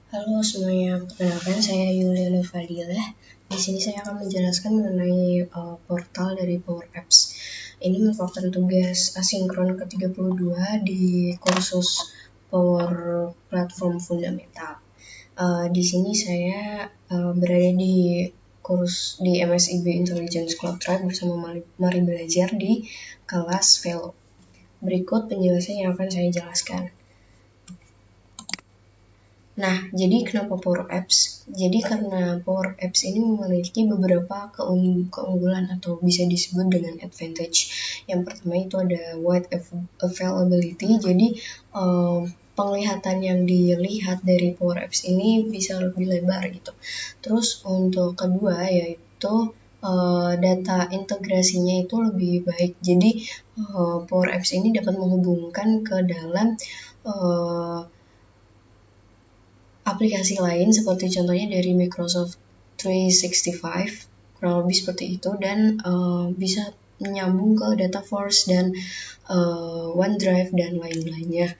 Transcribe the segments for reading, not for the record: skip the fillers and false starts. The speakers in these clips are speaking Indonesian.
Halo semuanya, perkenalkan saya Yuliana Fadila. Di sini saya akan menjelaskan mengenai portal dari Power Apps. Ini merupakan tugas asinkron ke-32 di kursus Power Platform Fundamental. Di sini saya berada di MSIB Intelligence Cloud Tribe bersama Mari Belajar di kelas Velo. Berikut penjelasan yang akan saya jelaskan. Nah, jadi kenapa Power Apps? Jadi karena Power Apps ini memiliki beberapa keunggulan atau bisa disebut dengan advantage. Yang pertama itu ada wide availability, jadi penglihatan yang dilihat dari Power Apps ini bisa lebih lebar gitu. Terus untuk kedua yaitu data integrasinya itu lebih baik. Jadi Power Apps ini dapat menghubungkan ke dalam aplikasi lain seperti contohnya dari Microsoft 365, kurang lebih seperti itu, dan bisa menyambung ke Dataverse dan OneDrive dan lain-lainnya.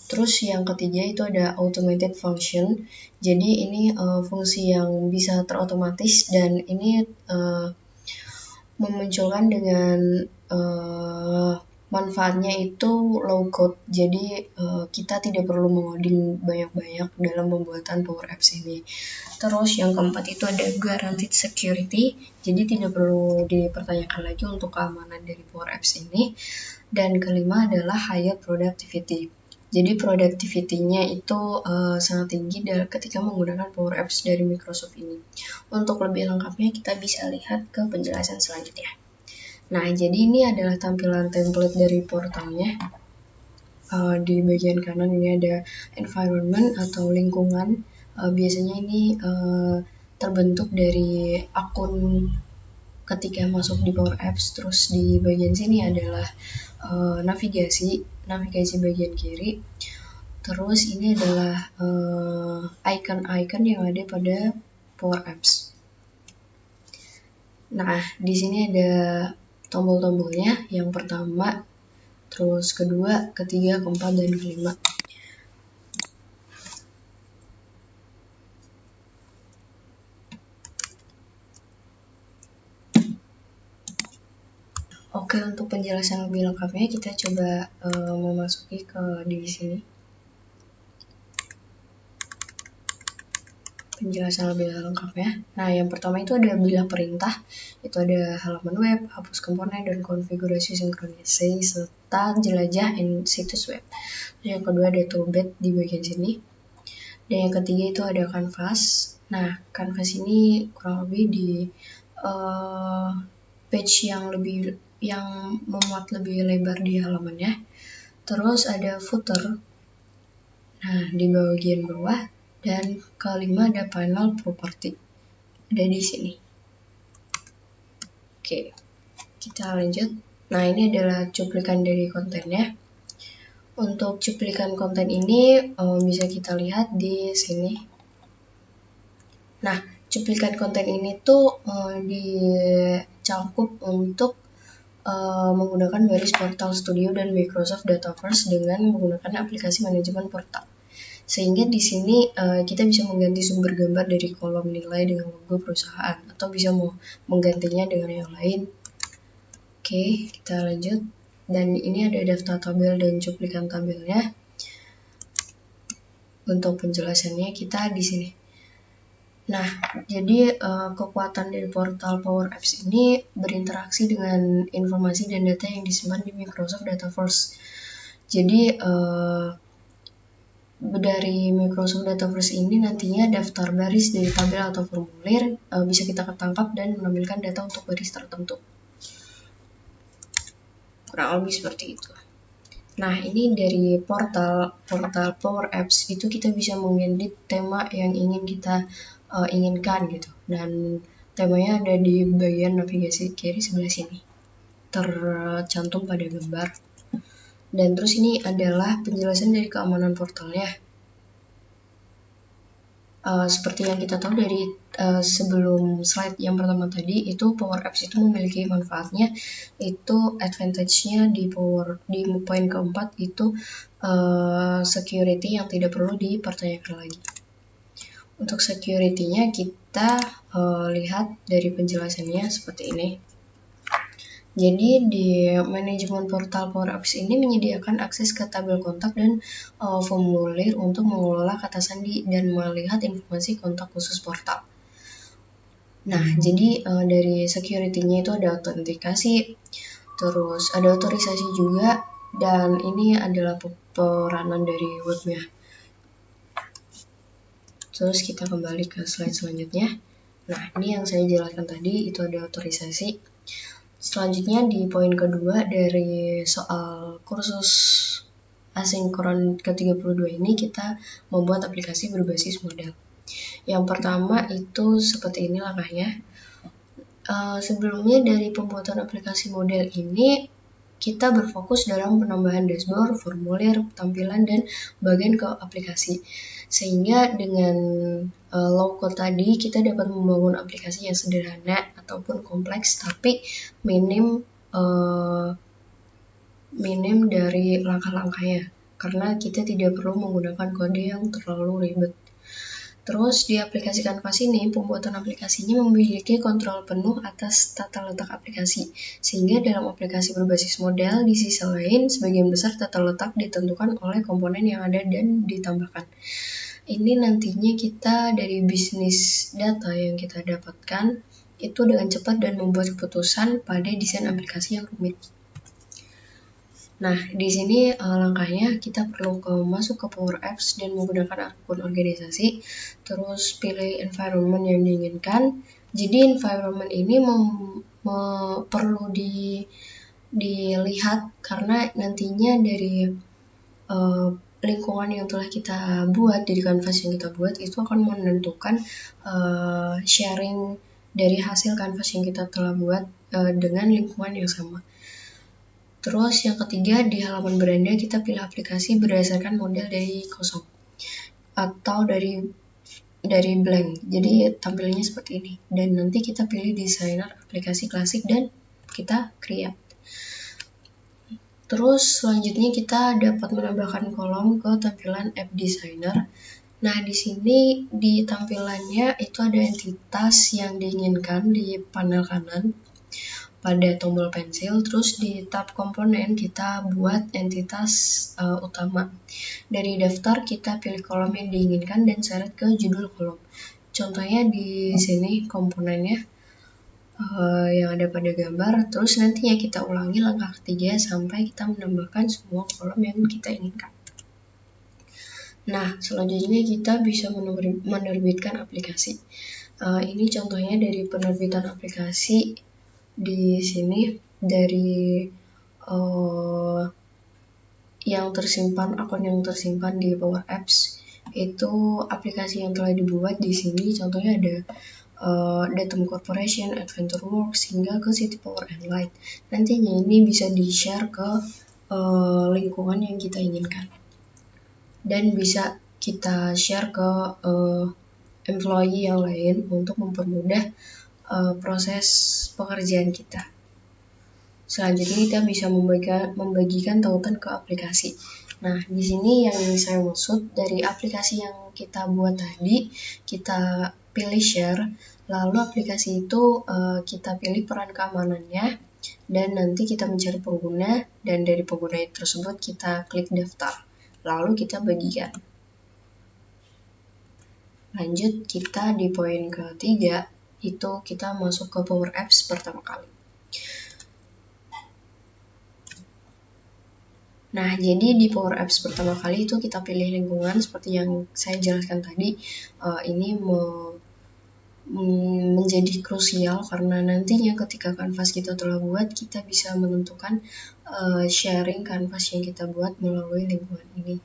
Terus yang ketiga itu ada automated function, jadi ini fungsi yang bisa terotomatis dan ini memunculkan dengan manfaatnya itu low code, jadi kita tidak perlu mengoding banyak-banyak dalam pembuatan Power Apps ini. Terus yang keempat itu ada guaranteed security, jadi tidak perlu dipertanyakan lagi untuk keamanan dari Power Apps ini. Dan kelima adalah higher productivity, jadi productivity-nya itu sangat tinggi ketika menggunakan Power Apps dari Microsoft ini. Untuk lebih lengkapnya kita bisa lihat ke penjelasan selanjutnya. Nah, jadi ini adalah tampilan template dari portalnya. Di bagian kanan ini ada environment atau lingkungan. Biasanya ini terbentuk dari akun ketika masuk di Power Apps. Terus di bagian sini adalah navigasi bagian kiri. Terus ini adalah icon-icon yang ada pada Power Apps. Nah, di sini ada tombol-tombolnya, yang pertama, terus kedua, ketiga, keempat, dan kelima. Oke, untuk penjelasan lebih lengkapnya kita coba memasuki ke divisi ini. Penjelasan lebih lengkapnya. Nah, yang pertama itu ada bilah perintah, itu ada halaman web, hapus komponen, dan konfigurasi sinkronisasi, serta jelajah situs web. Yang kedua ada toolbar di bagian sini. Dan yang ketiga itu ada canvas. Nah, canvas ini kurang lebih di page yang memuat lebih lebar di halamannya. Terus ada footer. Nah, di bagian bawah. Dan kelima ada panel property, ada di sini. Oke, kita lanjut. Nah, ini adalah cuplikan dari kontennya. Untuk cuplikan konten ini bisa kita lihat di sini. Nah, cuplikan konten ini tuh dicangkup untuk menggunakan baris Portal Studio dan Microsoft Dataverse dengan menggunakan aplikasi manajemen portal. Sehingga di sini kita bisa mengganti sumber gambar dari kolom nilai dengan logo perusahaan atau bisa menggantinya dengan yang lain. Oke, kita lanjut. Dan ini ada daftar tabel dan cuplikan tabelnya. Untuk penjelasannya kita di sini. Nah, jadi kekuatan dari portal Power Apps ini berinteraksi dengan informasi dan data yang disimpan di Microsoft Dataverse. Jadi dari Microsoft Dataverse ini nantinya daftar baris dari tabel atau formulir bisa kita tangkap dan menampilkan data untuk baris tertentu. Kurang lebih seperti itu. Nah, ini dari portal Power Apps itu kita bisa mengedit tema yang ingin kita inginkan gitu. Dan temanya ada di bagian navigasi kiri sebelah sini. Tercantum pada gambar. Dan terus ini adalah penjelasan dari keamanan portalnya. Seperti yang kita tahu dari sebelum slide yang pertama tadi, itu Power Apps itu memiliki manfaatnya, itu advantage-nya di poin keempat itu security yang tidak perlu dipertanyakan lagi. Untuk security-nya kita lihat dari penjelasannya seperti ini. Jadi di manajemen portal Power Apps ini menyediakan akses ke tabel kontak dan formulir untuk mengelola kata sandi dan melihat informasi kontak khusus portal. Nah, jadi dari security-nya itu ada autentikasi, terus ada otorisasi juga, dan ini adalah peranan dari webnya. Terus kita kembali ke slide selanjutnya. Nah, ini yang saya jelaskan tadi, itu ada otorisasi. Selanjutnya di poin kedua dari soal kursus asinkron ke-32 ini, kita membuat aplikasi berbasis model. Yang pertama itu seperti ini langkahnya. Sebelumnya dari pembuatan aplikasi model ini, kita berfokus dalam penambahan dashboard, formulir, tampilan, dan bagian ke aplikasi. Sehingga dengan low code tadi, kita dapat membangun aplikasi yang sederhana ataupun kompleks, tapi minim dari langkah-langkahnya. Karena kita tidak perlu menggunakan kode yang terlalu ribet. Terus di aplikasi Canvas ini, pembuatan aplikasinya memiliki kontrol penuh atas tata letak aplikasi. Sehingga dalam aplikasi berbasis model, di sisi lain, sebagian besar tata letak ditentukan oleh komponen yang ada dan ditambahkan. Ini nantinya kita dari bisnis data yang kita dapatkan, itu dengan cepat dan membuat keputusan pada desain aplikasi yang rumit. Nah, di sini langkahnya kita perlu masuk ke Power Apps dan menggunakan akun organisasi, terus pilih environment yang diinginkan. Jadi environment ini perlu dilihat karena nantinya dari lingkungan yang telah kita buat, dari kanvas yang kita buat, itu akan menentukan sharing dari hasil kanvas yang kita telah buat dengan lingkungan yang sama. Terus yang ketiga, di halaman beranda kita pilih aplikasi berdasarkan model dari kosong atau dari blank. Jadi tampilannya seperti ini. Dan nanti kita pilih desainer aplikasi klasik dan kita create. Terus selanjutnya kita dapat menambahkan kolom ke tampilan app designer. Nah, di sini di tampilannya itu ada entitas yang diinginkan di panel kanan pada tombol pensil, terus di tab komponen kita buat entitas utama. Dari daftar kita pilih kolom yang diinginkan dan seret ke judul kolom. Contohnya di sini komponennya yang ada pada gambar, terus nantinya kita ulangi langkah ketiga sampai kita menambahkan semua kolom yang kita inginkan. Nah, selanjutnya kita bisa menerbitkan aplikasi. Ini contohnya dari penerbitan aplikasi. Di sini dari yang tersimpan, akun yang tersimpan di Power Apps itu aplikasi yang telah dibuat. Di sini contohnya ada Datum Corporation, Adventure Works, hingga ke City Power and Light. Nantinya ini bisa di-share ke lingkungan yang kita inginkan. Dan bisa kita share ke employee yang lain untuk mempermudah proses pekerjaan kita. Selanjutnya kita bisa membagikan tautan ke aplikasi. Nah, di sini yang saya maksud dari aplikasi yang kita buat tadi, kita pilih share, lalu aplikasi itu kita pilih peran keamanannya, dan nanti kita mencari pengguna, dan dari pengguna tersebut kita klik daftar, lalu kita bagikan. Lanjut, kita di poin ketiga, itu kita masuk ke Power Apps pertama kali. Nah, jadi di Power Apps pertama kali itu kita pilih lingkungan seperti yang saya jelaskan tadi. Ini menjadi krusial karena nantinya ketika kanvas kita telah buat, kita bisa menentukan sharing kanvas yang kita buat melalui lingkungan ini.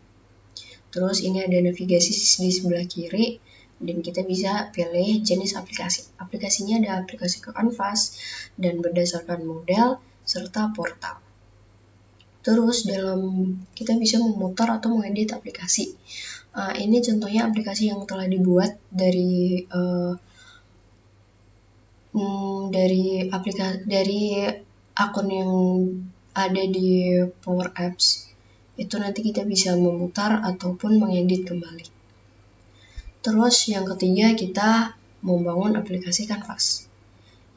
Terus ini ada navigasi di sebelah kiri, dan kita bisa pilih jenis aplikasi. Aplikasinya ada aplikasi ke kanvas dan berdasarkan model serta portal. Terus kita bisa memutar atau mengedit aplikasi. Ini contohnya aplikasi yang telah dibuat dari akun yang ada di Power Apps. Itu nanti kita bisa memutar ataupun mengedit kembali. Terus yang ketiga, kita membangun aplikasi Canvas.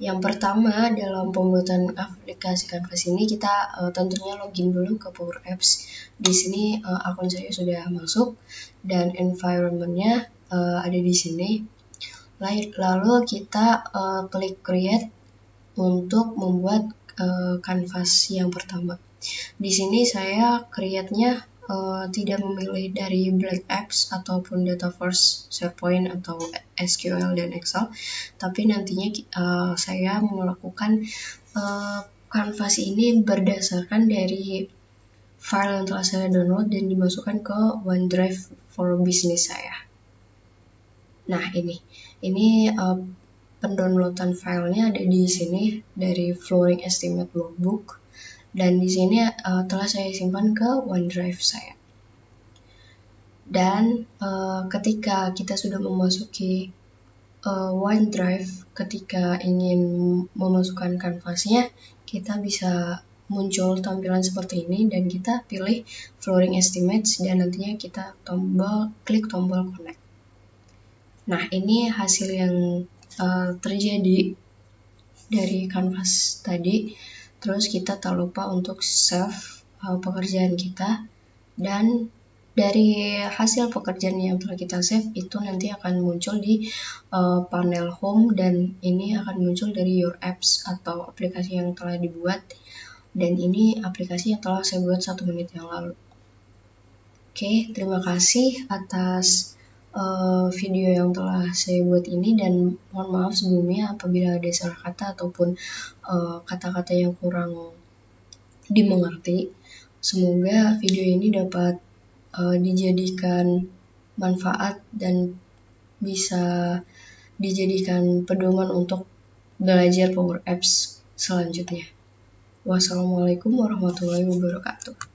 Yang pertama, dalam pembuatan aplikasi Canvas ini kita tentunya login dulu ke Power Apps. Di sini akun saya sudah masuk dan environment-nya ada di sini. Lalu kita klik create untuk membuat Canvas yang pertama. Di sini saya create-nya tidak memilih dari Black Apps ataupun Dataverse, SharePoint atau SQL dan Excel, tapi nantinya saya melakukan Canvas ini berdasarkan dari file yang telah saya download dan dimasukkan ke OneDrive for Business saya. Nah, ini pendownloadan filenya ada di sini dari Flooring Estimate Workbook, dan di sini telah saya simpan ke OneDrive saya. Dan ketika kita sudah memasuki OneDrive, ketika ingin memasukkan kanvasnya, kita bisa muncul tampilan seperti ini dan kita pilih Flooring Estimates dan nantinya kita klik tombol connect. Nah, ini hasil yang terjadi dari Canvas tadi. Terus kita tak lupa untuk save pekerjaan kita, dan dari hasil pekerjaan yang telah kita save itu nanti akan muncul di panel home, dan ini akan muncul dari your apps atau aplikasi yang telah dibuat, dan ini aplikasi yang telah saya buat 1 menit yang lalu. Oke, terima kasih atas video yang telah saya buat ini, dan mohon maaf sebelumnya apabila ada salah kata ataupun kata-kata yang kurang dimengerti. Semoga video ini dapat dijadikan manfaat dan bisa dijadikan pedoman untuk belajar Power Apps selanjutnya. Wassalamualaikum warahmatullahi wabarakatuh.